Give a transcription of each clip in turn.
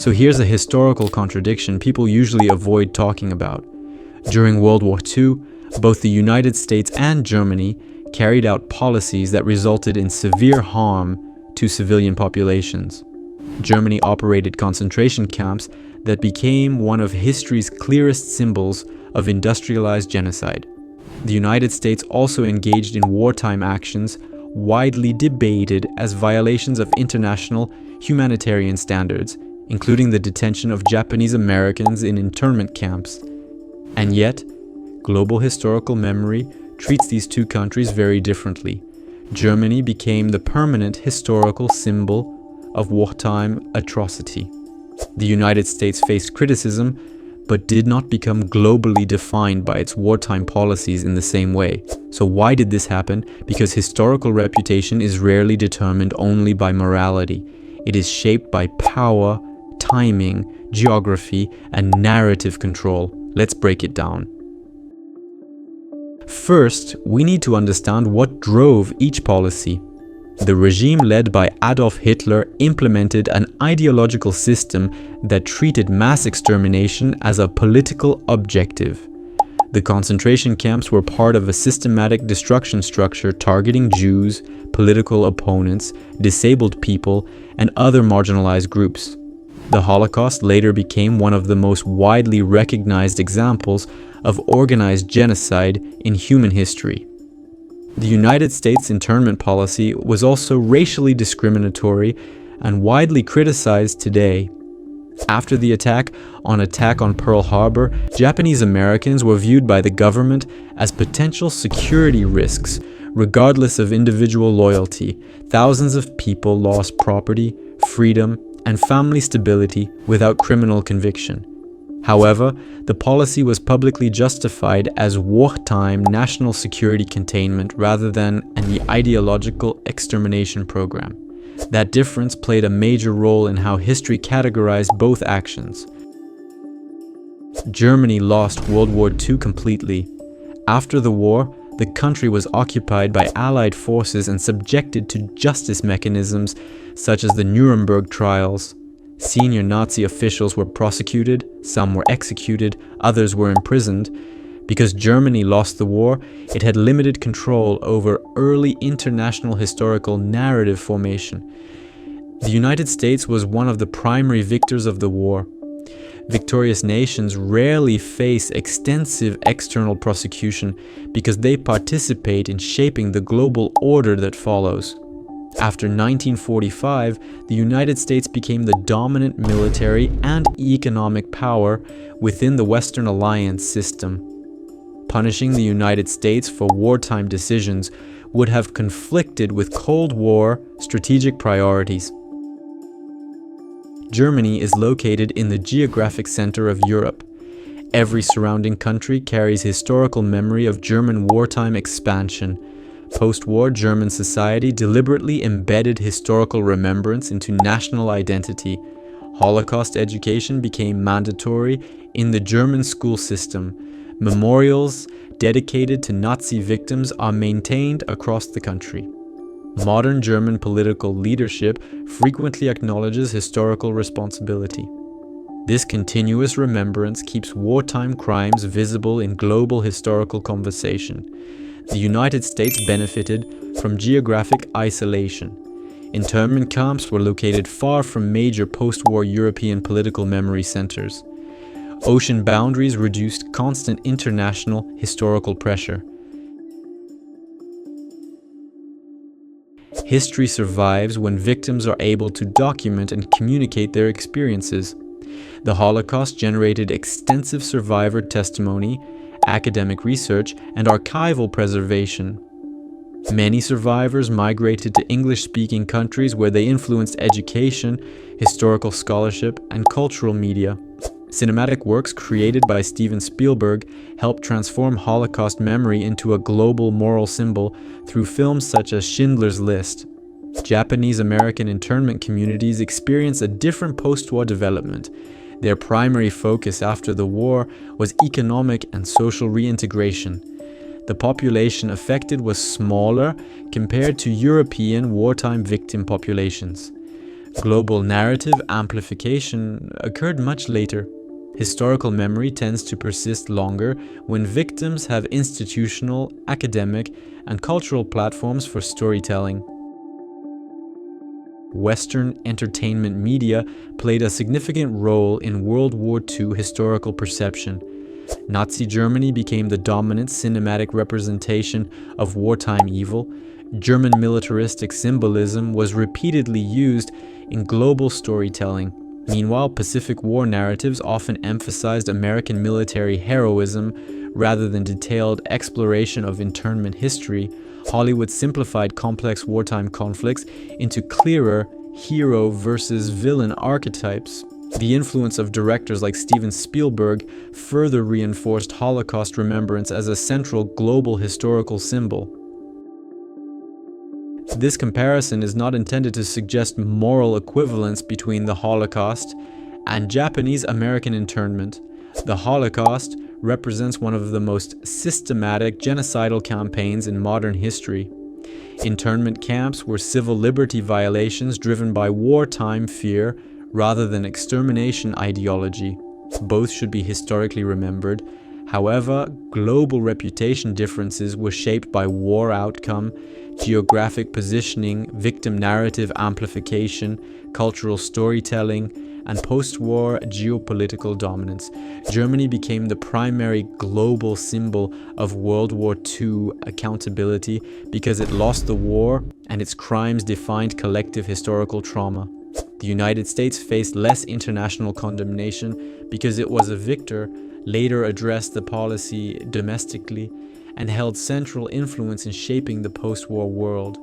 So here's a historical contradiction people usually avoid talking about. During World War II, both the United States and Germany carried out policies that resulted in severe harm to civilian populations. Germany operated concentration camps that became one of history's clearest symbols of industrialized genocide. The United States also engaged in wartime actions widely debated as violations of international humanitarian standards, including the detention of Japanese Americans in internment camps. And yet, global historical memory treats these two countries very differently. Germany became the permanent historical symbol of wartime atrocity. The United States faced criticism, but did not become globally defined by its wartime policies in the same way. So why did this happen? Because historical reputation is rarely determined only by morality. It is shaped by power, timing, geography, and narrative control. Let's break it down. First, we need to understand what drove each policy. The regime led by Adolf Hitler implemented an ideological system that treated mass extermination as a political objective. The concentration camps were part of a systematic destruction structure targeting Jews, political opponents, disabled people, and other marginalized groups. The Holocaust later became one of the most widely recognized examples of organized genocide in human history. The United States internment policy was also racially discriminatory and widely criticized today. After the attack on Pearl Harbor, Japanese Americans were viewed by the government as potential security risks, regardless of individual loyalty. Thousands of people lost property, freedom, and family stability without criminal conviction. However, the policy was publicly justified as wartime national security containment rather than an ideological extermination program. That difference played a major role in how history categorized both actions. Germany lost World War II completely. After the war, the country was occupied by Allied forces and subjected to justice mechanisms such as the Nuremberg Trials. Senior Nazi officials were prosecuted, some were executed, others were imprisoned. Because Germany lost the war, it had limited control over early international historical narrative formation. The United States was one of the primary victors of the war. Victorious nations rarely face extensive external prosecution because they participate in shaping the global order that follows. After 1945, the United States became the dominant military and economic power within the Western Alliance system. Punishing the United States for wartime decisions would have conflicted with Cold War strategic priorities. Germany is located in the geographic center of Europe. Every surrounding country carries historical memory of German wartime expansion. Post-war German society deliberately embedded historical remembrance into national identity. Holocaust education became mandatory in the German school system. Memorials dedicated to Nazi victims are maintained across the country. Modern German political leadership frequently acknowledges historical responsibility. This continuous remembrance keeps wartime crimes visible in global historical conversation. The United States benefited from geographic isolation. Internment camps were located far from major post-war European political memory centers. Ocean boundaries reduced constant international historical pressure. History survives when victims are able to document and communicate their experiences. The Holocaust generated extensive survivor testimony, academic research, and archival preservation. Many survivors migrated to English-speaking countries where they influenced education, historical scholarship, and cultural media. Cinematic works created by Steven Spielberg helped transform Holocaust memory into a global moral symbol through films such as Schindler's List. Japanese American internment communities experienced a different post-war development. Their primary focus after the war was economic and social reintegration. The population affected was smaller compared to European wartime victim populations. Global narrative amplification occurred much later. Historical memory tends to persist longer when victims have institutional, academic, and cultural platforms for storytelling. Western entertainment media played a significant role in World War II historical perception. Nazi Germany became the dominant cinematic representation of wartime evil. German militaristic symbolism was repeatedly used in global storytelling. Meanwhile, Pacific War narratives often emphasized American military heroism rather than detailed exploration of internment history. Hollywood simplified complex wartime conflicts into clearer hero versus villain archetypes. The influence of directors like Steven Spielberg further reinforced Holocaust remembrance as a central global historical symbol. This comparison is not intended to suggest moral equivalence between the Holocaust and Japanese-American internment. The Holocaust represents one of the most systematic genocidal campaigns in modern history. Internment camps were civil liberty violations driven by wartime fear rather than extermination ideology. Both should be historically remembered. However, global reputation differences were shaped by war outcome, geographic positioning, victim narrative amplification, cultural storytelling, and post-war geopolitical dominance. Germany became the primary global symbol of World War II accountability because it lost the war and its crimes defined collective historical trauma. The United States faced less international condemnation because it was a victor, later addressed the policy domestically, and held central influence in shaping the post-war world.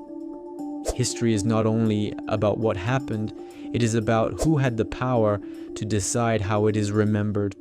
History is not only about what happened, it is about who had the power to decide how it is remembered.